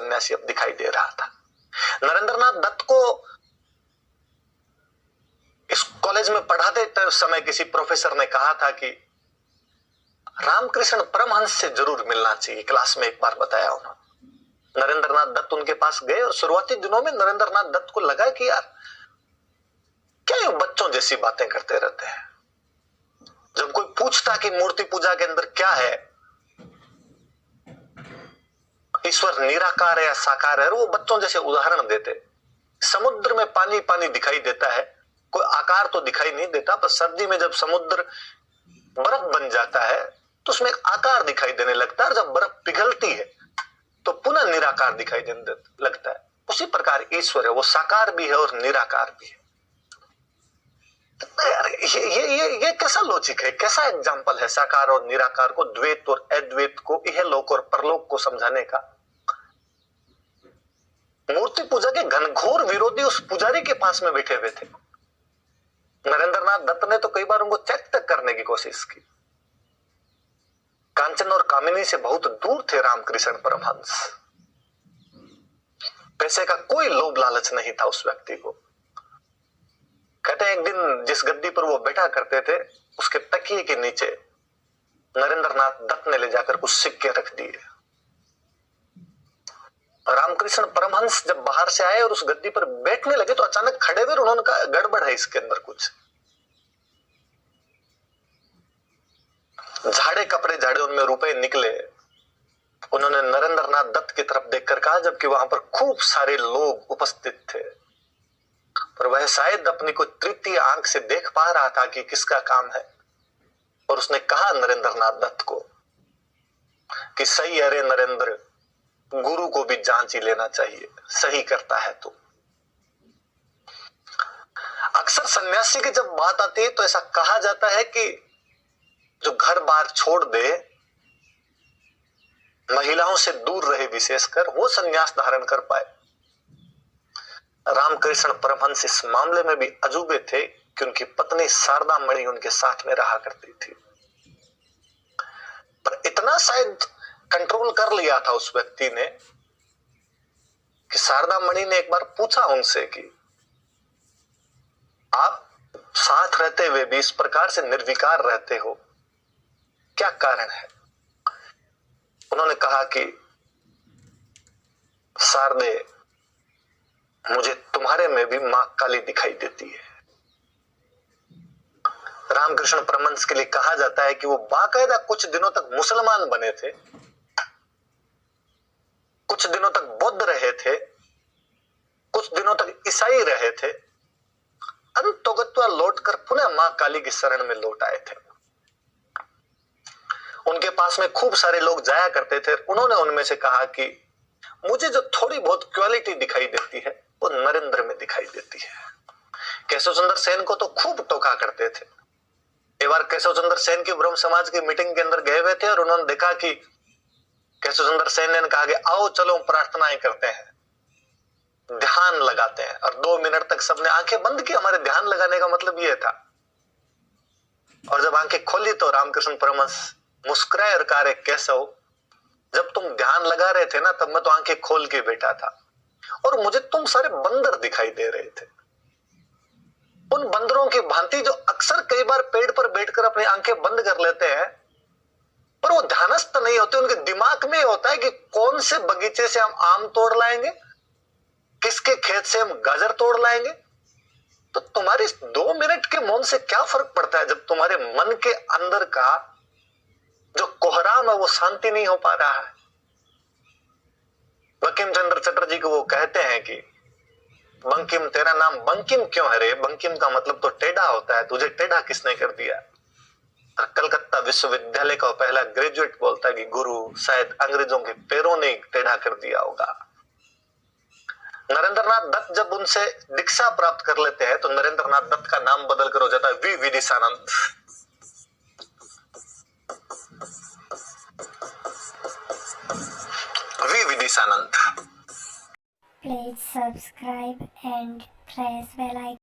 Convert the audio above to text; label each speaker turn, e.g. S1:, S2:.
S1: सन्यासी अब दिखाई दे रहा था। नरेंद्रनाथ दत्त को इस कॉलेज में पढ़ाते समय किसी प्रोफेसर ने कहा था कि रामकृष्ण परमहंस से जरूर मिलना चाहिए, क्लास में एक बार बताया उन्होंने। नरेंद्रनाथ दत्त उनके पास गए और शुरुआती दिनों में नरेंद्रनाथ दत्त को लगा कि यार क्या ये बच्चों जैसी बातें करते रहते हैं। जब कोई पूछता कि मूर्ति पूजा के अंदर क्या है, ईश्वर निराकार है या साकार है, वो बच्चों जैसे उदाहरण देते। समुद्र में पानी पानी दिखाई देता है, कोई आकार तो दिखाई नहीं देता, पर सर्दी में जब समुद्र बर्फ बन जाता है तो उसमें एक आकार दिखाई देने लगता है, और जब बर्फ पिघलती है तो पुनः निराकार दिखाई देने लगता है। उसी प्रकार ईश्वर है, वो साकार भी है और निराकार भी है। तो यार ये कैसा लॉजिक है, कैसा एग्जाम्पल है साकार और निराकार को, द्वैत और अद्वैत को, इहलोक और परलोक को समझाने का। मूर्ति पूजा के घनघोर विरोधी उस पुजारी के पास में बैठे हुए थे। नरेंद्रनाथ दत्त ने तो कई बार उनको चेक तक करने की कोशिश की। कांचन और कामिनी से बहुत दूर थे रामकृष्ण परमहंस। पैसे का कोई लोभ लालच नहीं था उस व्यक्ति को। कहते हैं एक दिन जिस गद्दी पर वो बैठा करते थे, उसके तकिए के नीचे नरेंद्रनाथ दत्त ने ले जाकर कुछ सिक्के रख दिए। रामकृष्ण परमहंस जब बाहर से आए और उस गद्दी पर बैठने लगे तो अचानक खड़े हुए, उन्होंने कहा गड़बड़ है इसके अंदर कुछ। झाड़े कपड़े झाड़े, उनमें रुपए निकले। उन्होंने नरेंद्रनाथ दत्त की तरफ देखकर कहा, जबकि वहां पर खूब सारे लोग उपस्थित थे, पर वह शायद अपनी कोई तृतीय आंख से देख पा रहा था कि किसका काम है। और उसने कहा नरेंद्रनाथ दत्त को कि सही है रे नरेंद्र, गुरु को भी जांच ही लेना चाहिए, सही करता है तू। अक्सर सन्यासी की जब बात आती है तो ऐसा कहा जाता है कि जो घर बार छोड़ दे, महिलाओं से दूर रहे, विशेषकर वो सन्यास धारण कर पाए। रामकृष्ण परमहंस इस मामले में भी अजूबे थे कि उनकी पत्नी शारदा मणि उनके साथ में रहा करती थी, पर इतना शायद कंट्रोल कर लिया था उस व्यक्ति ने कि शारदा मणि ने एक बार पूछा उनसे कि आप साथ रहते हुए भी इस प्रकार से निर्विकार रहते हो, क्या कारण है? उन्होंने कहा कि शारदे, मुझे तुम्हारे में भी मां काली दिखाई देती है। रामकृष्ण परमहंस के लिए कहा जाता है कि वो बाकायदा कुछ दिनों तक मुसलमान बने थे, कुछ दिनों तक बौद्ध रहे थे, कुछ दिनों तक ईसाई रहे थे, अंतोगत्वा लौटकर पुनः मां काली की शरण में लौट आए थे। उनके पास में खूब सारे लोग जाया करते थे। उन्होंने उनमें से कहा कि मुझे जो थोड़ी बहुत क्वालिटी दिखाई देती है वो नरेंद्र में दिखाई देती है। केशव चंद्र सेन को तो खूब टोका करते थे। एक बार केशव चंद्र सेन की ब्रह्म समाज की मीटिंग के अंदर गए हुए थे और उन्होंने देखा कि केशव चंद्र सेन ने कहा कि आओ चलो प्रार्थनाएं करते हैं, ध्यान लगाते हैं। और 2 मिनट तक सबने आंखें बंद की। हमारे ध्यान लगाने का मतलब यह था। और जब आंखें खोली तो रामकृष्ण परमहंस मुस्कुराए और कहा, केशव, जब तुम ध्यान लगा रहे थे ना, तब मैं तो आंखें खोल के बैठा था और मुझे तुम सारे बंदर दिखाई दे रहे थे, उन बंदरों की भांति जो अक्सर कई बार पेड़ पर बैठकर अपनी आंखें बंद कर लेते हैं, पर वो ध्यानस्थ नहीं होते। उनके दिमाग में होता है कि कौन से बगीचे से हम आम तोड़ लाएंगे, किसके खेत से हम गाजर तोड़ लाएंगे। तो तुम्हारे 2 मिनट के मौन से क्या फर्क पड़ता है जब तुम्हारे मन के अंदर का जो कोहराम है वो शांति नहीं हो पा रहा है। बंकिम चंद्र चटर्जी को वो कहते हैं कि बंकिम, तेरा नाम बंकिम क्यों है रे? बंकिम का मतलब तो टेढ़ा होता है, तुझे टेढ़ा किसने कर दिया? कलकत्ता विश्वविद्यालय का पहला ग्रेजुएट बोलता है कि गुरु, शायद अंग्रेजों के पैरों ने टेढ़ा कर दिया होगा। नरेंद्रनाथ दत्त जब उनसे दीक्षा प्राप्त कर लेते हैं तो नरेंद्रनाथ दत्त का नाम बदल कर हो जाता है V Vidishanand. V Vidishanand.
S2: Please subscribe and press bell icon.